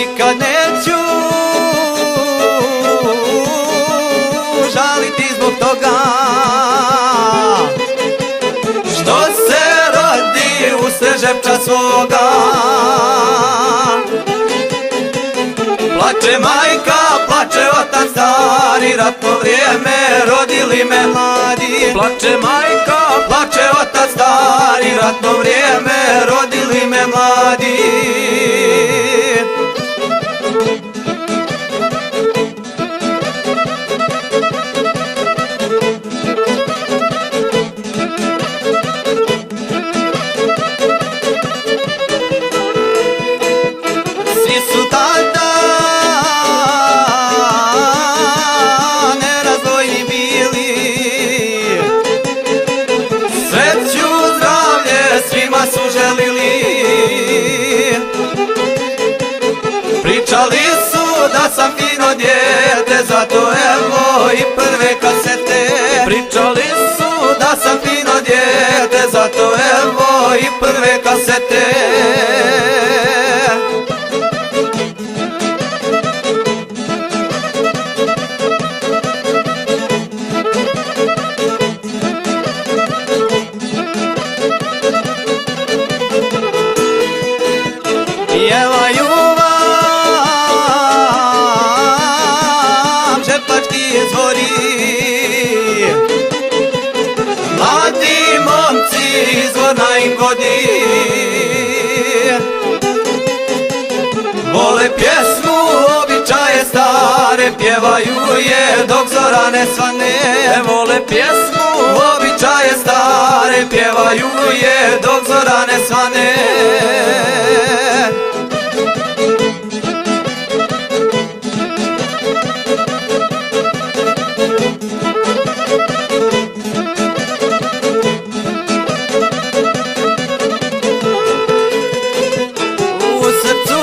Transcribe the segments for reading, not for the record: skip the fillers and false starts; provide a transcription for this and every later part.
nikad neću žaliti zbog toga što se rodi usred žepča svoga. Plače majka, plače otac stari, ratno vrijeme rodili me mladi. Plače majka, plače otac stari, ratno vrijeme rodili me mladi. Svi su tada nerazdvojni bili, sreću, zdravlje svima su želili. Pričali su da sam fino dijete, zato evo i prve kasete. Pričali su da sam fino dijete, zato evo i prve kasete. Pjevaju vam žepački izvori, mladi momci izvorna im godi. Vole pjesmu, običaje stare, pjevaju je dok zora ne svane. Vole pjesmu, običaje stare, pjevaju je dok zora ne svane. U srcu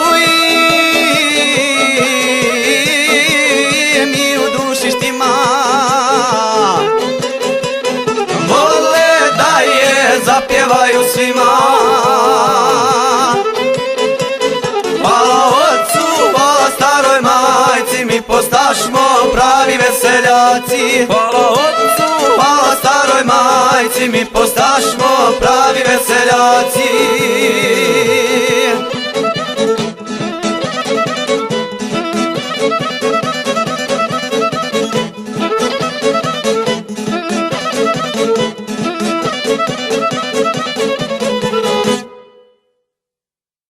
im i u duši štima, vole da je zapjevaju svima. Hvala ocu, hvala staroj majci, mi postašmo pravi veseljaci. Hvala ocu, hvala staroj majci, mi postašmo pravi veseljaci.